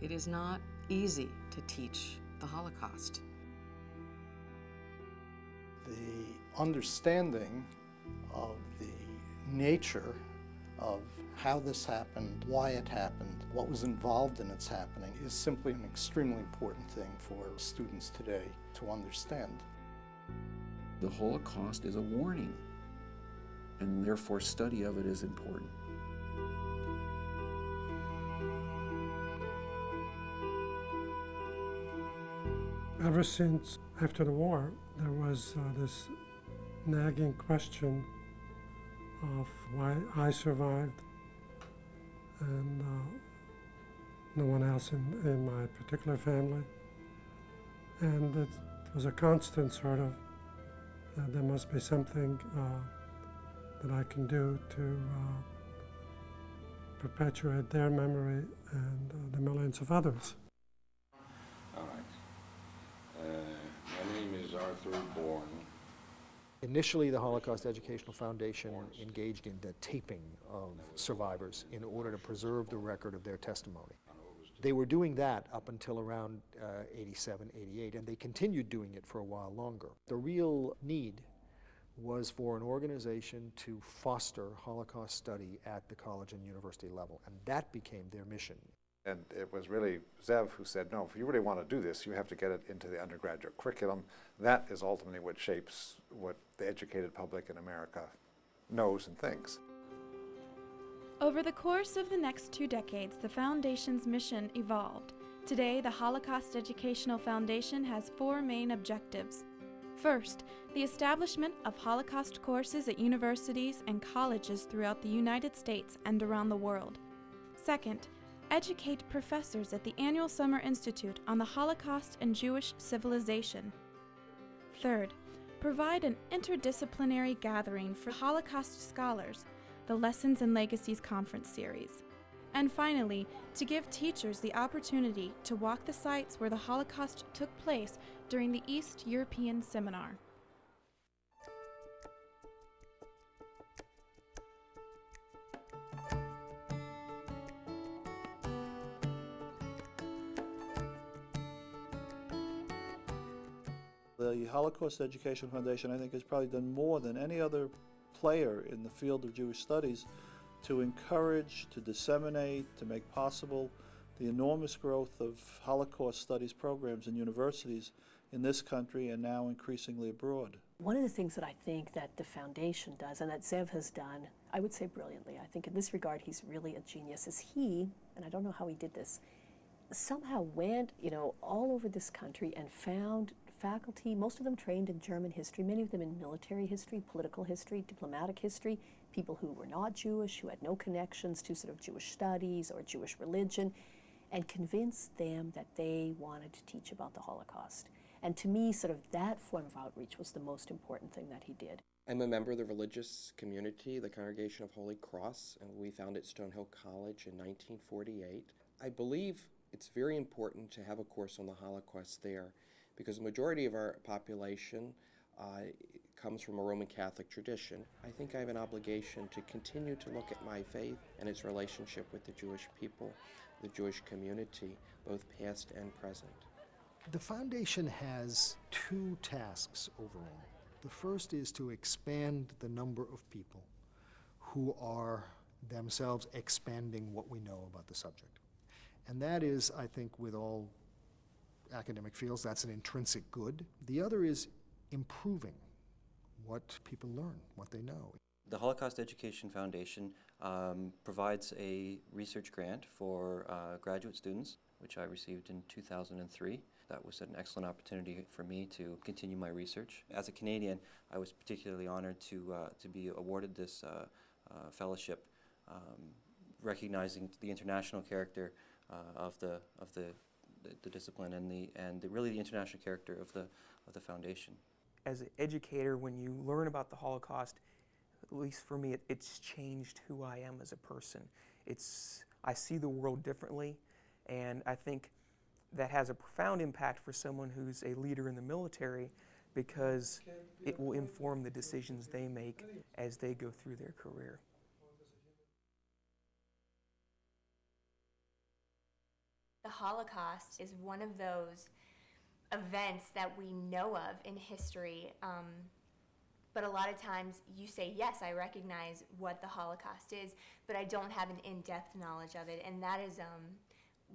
It is not easy to teach the Holocaust. The understanding of the nature of how this happened, why it happened, what was involved in its happening is simply an extremely important thing for students today to understand. The Holocaust is a warning, and therefore study of it is important. Ever since after the war, there was this nagging question of why I survived and no one else in my particular family. And it was a constant sort of, there must be something that I can do to perpetuate their memory and the millions of others. All right. My name is Arthur Bourne. Initially, the Holocaust Educational Foundation engaged in the taping of survivors in order to preserve the record of their testimony. They were doing that up until around 87, 88, and they continued doing it for a while longer. The real need was for an organization to foster Holocaust study at the college and university level, and that became their mission. And it was really Zev who said, no, if you really want to do this, you have to get it into the undergraduate curriculum. That is ultimately what shapes what the educated public in America knows and thinks. Over the course of the next 2 decades, the Foundation's mission evolved. Today, the Holocaust Educational Foundation has 4 main objectives. First, the establishment of Holocaust courses at universities and colleges throughout the United States and around the world. Second, educate professors at the annual Summer Institute on the Holocaust and Jewish civilization. Third, provide an interdisciplinary gathering for Holocaust scholars, the Lessons and Legacies Conference Series. And finally, to give teachers the opportunity to walk the sites where the Holocaust took place during the East European Seminar. The Holocaust Education Foundation, I think, has probably done more than any other player in the field of Jewish studies to encourage, to disseminate, to make possible the enormous growth of Holocaust studies programs in universities in this country and now increasingly abroad. One of the things that I think that the foundation does, and that Zev has done, I would say brilliantly, I think in this regard he's really a genius, is he, and I don't know how he did this, somehow went, all over this country and found faculty, most of them trained in German history, many of them in military history, political history, diplomatic history, people who were not Jewish, who had no connections to sort of Jewish studies or Jewish religion, and convinced them that they wanted to teach about the Holocaust. And to me, sort of that form of outreach was the most important thing that he did. I'm a member of the religious community, the Congregation of Holy Cross, and we founded Stonehill College in 1948. I believe it's very important to have a course on the Holocaust there because the majority of our population comes from a Roman Catholic tradition. I think I have an obligation to continue to look at my faith and its relationship with the Jewish people, the Jewish community, both past and present. The foundation has 2 tasks overall. The first is to expand the number of people who are themselves expanding what we know about the subject. And that is, I think, with all academic fields, that's an intrinsic good. The other is improving what people learn, what they know. The Holocaust Education Foundation provides a research grant for graduate students, which I received in 2003. That was an excellent opportunity for me to continue my research. As a Canadian, I was particularly honored to be awarded this fellowship, recognizing the international character of the discipline and really the international character of the foundation. As an educator, when you learn about the Holocaust, at least for me, it's changed who I am as a person. I see the world differently, and I think that has a profound impact for someone who's a leader in the military because it will inform the decisions they make as they go through their career. The Holocaust is one of those events that we know of in history, but a lot of times you say, yes, I recognize what the Holocaust is, but I don't have an in-depth knowledge of it, and that is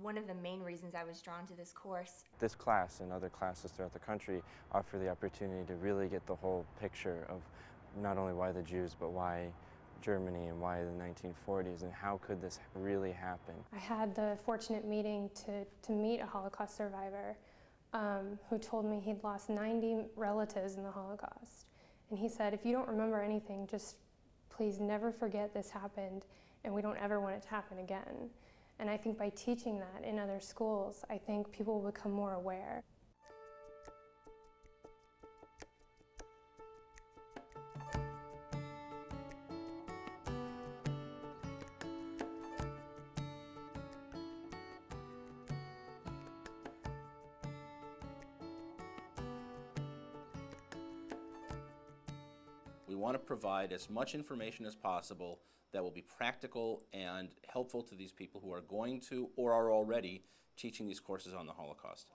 one of the main reasons I was drawn to this course. This class and other classes throughout the country offer the opportunity to really get the whole picture of not only why the Jews, but why Germany and why the 1940s and how could this really happen. I had the fortunate meeting to meet a Holocaust survivor who told me he'd lost 90 relatives in the Holocaust. And he said, if you don't remember anything, just please never forget this happened and we don't ever want it to happen again. And I think by teaching that in other schools, I think people will become more aware. We want to provide as much information as possible that will be practical and helpful to these people who are going to or are already teaching these courses on the Holocaust.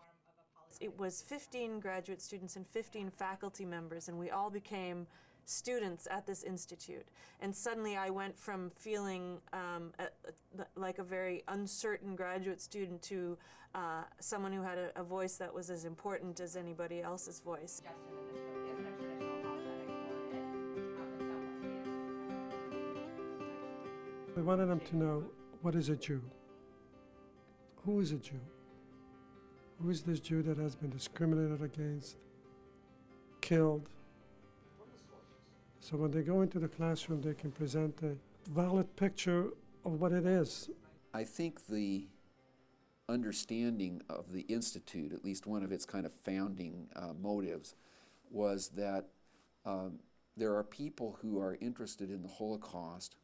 It was 15 graduate students and 15 faculty members, and we all became students at this institute. And suddenly I went from feeling like a very uncertain graduate student to someone who had a voice that was as important as anybody else's voice. We wanted them to know, what is a Jew? Who is a Jew? Who is this Jew that has been discriminated against, killed? So when they go into the classroom, they can present a valid picture of what it is. I think the understanding of the Institute, at least one of its kind of founding motives, was that there are people who are interested in the Holocaust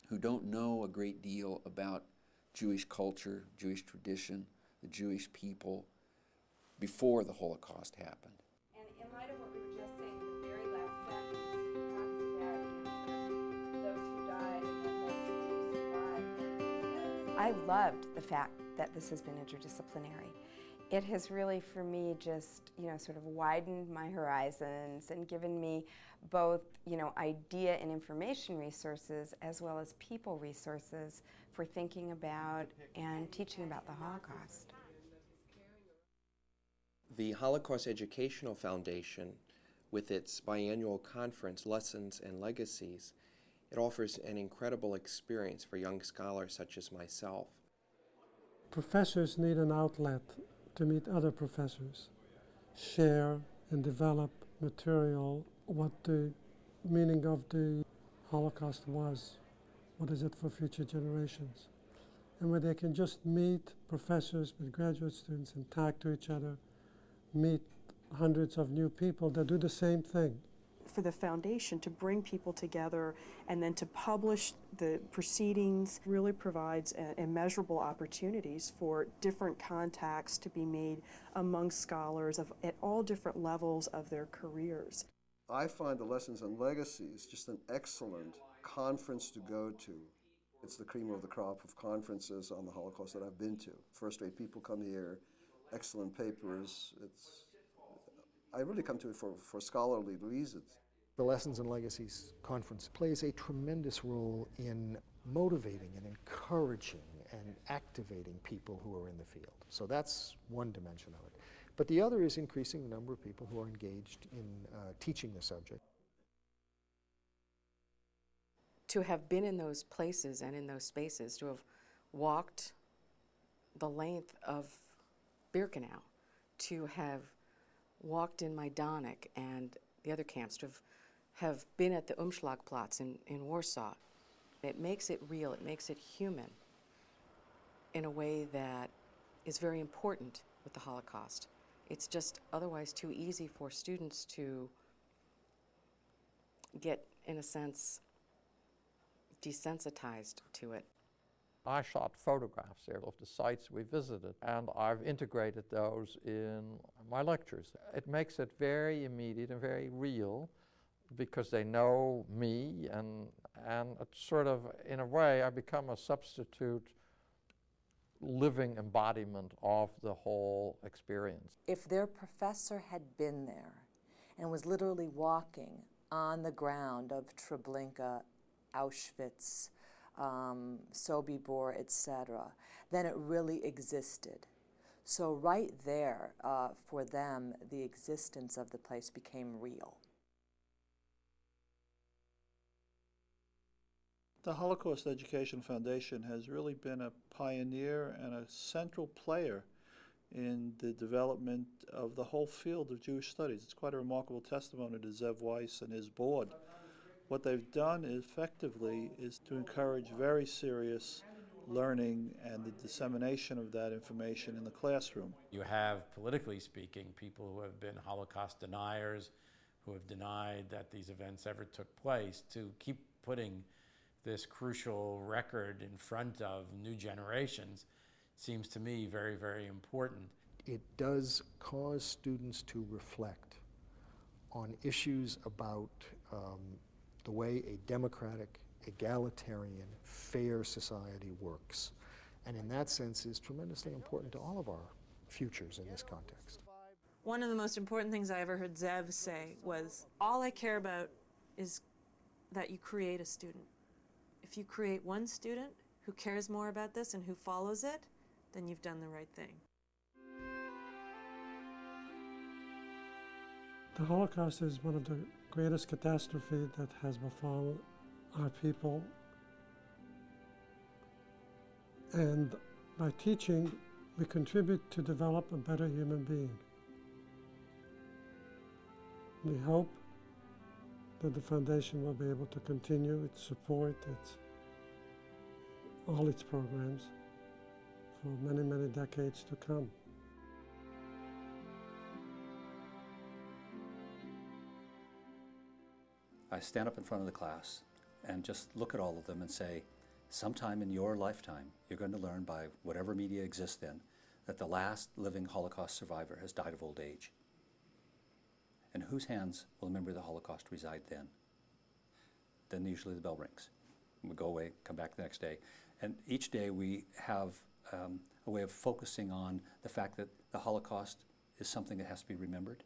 who don't know a great deal about Jewish culture, Jewish tradition, the Jewish people before the Holocaust happened. And in light of what we were just saying, the very last sentence talks about those who died and those who survived. I loved the fact that this has been interdisciplinary. It has really, for me, just, sort of widened my horizons and given me both, idea and information resources as well as people resources for thinking about and teaching about the Holocaust. The Holocaust Educational Foundation, with its biannual conference, Lessons and Legacies, it offers an incredible experience for young scholars such as myself. Professors need an outlet to meet other professors, share and develop material, what the meaning of the Holocaust was, what is it for future generations. And where they can just meet professors with graduate students and talk to each other, meet hundreds of new people that do the same thing. For the foundation to bring people together and then to publish the proceedings really provides immeasurable opportunities for different contacts to be made among scholars at all different levels of their careers. I find the Lessons and Legacies just an excellent conference to go to. It's the cream of the crop of conferences on the Holocaust that I've been to. First-rate people come here, excellent papers. I really come to it for scholarly reasons. The Lessons and Legacies Conference plays a tremendous role in motivating and encouraging and activating people who are in the field. So that's one dimension of it. But the other is increasing the number of people who are engaged in teaching the subject. To have been in those places and in those spaces, to have walked the length of Birkenau, to have walked in Majdanek and the other camps, to have been at the Umschlagplatz in Warsaw. It makes it real, it makes it human in a way that is very important with the Holocaust. It's just otherwise too easy for students to get, in a sense, desensitized to it. I shot photographs there of the sites we visited, and I've integrated those in my lectures. It makes it very immediate and very real because they know me, and it's sort of, in a way, I become a substitute living embodiment of the whole experience. If their professor had been there and was literally walking on the ground of Treblinka, Auschwitz, Sobibor, etc., then it really existed. So right there, for them, the existence of the place became real. The Holocaust Education Foundation has really been a pioneer and a central player in the development of the whole field of Jewish studies. It's quite a remarkable testimony to Zev Weiss and his board. What they've done effectively is to encourage very serious learning and the dissemination of that information in the classroom. You have, politically speaking, people who have been Holocaust deniers, who have denied that these events ever took place, to keep putting this crucial record in front of new generations seems to me very, very important. It does cause students to reflect on issues about the way a democratic, egalitarian, fair society works. And in that sense is tremendously important to all of our futures in this context. One of the most important things I ever heard Zev say was, all I care about is that you create a student. If you create one student who cares more about this and who follows it, then you've done the right thing. The Holocaust is one of the greatest catastrophes that has befallen our people. And by teaching, we contribute to develop a better human being. We hope that the foundation will be able to continue its support, all its programs for many, many decades to come. I stand up in front of the class and just look at all of them and say, sometime in your lifetime, you're going to learn by whatever media exists then, that the last living Holocaust survivor has died of old age. In whose hands will the memory of the Holocaust reside then? Then usually the bell rings. We go away, come back the next day. And each day we have a way of focusing on the fact that the Holocaust is something that has to be remembered.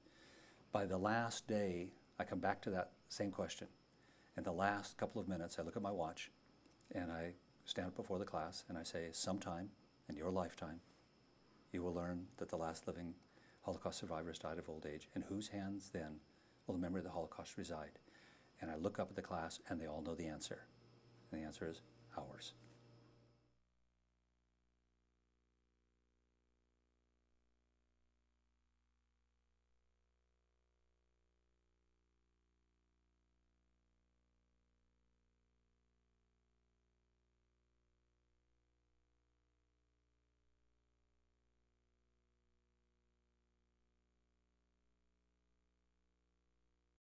By the last day, I come back to that same question. In the last couple of minutes, I look at my watch and I stand up before the class and I say, sometime in your lifetime, you will learn that the last living Holocaust survivors died of old age. In whose hands then will the memory of the Holocaust reside? And I look up at the class and they all know the answer. And the answer is ours.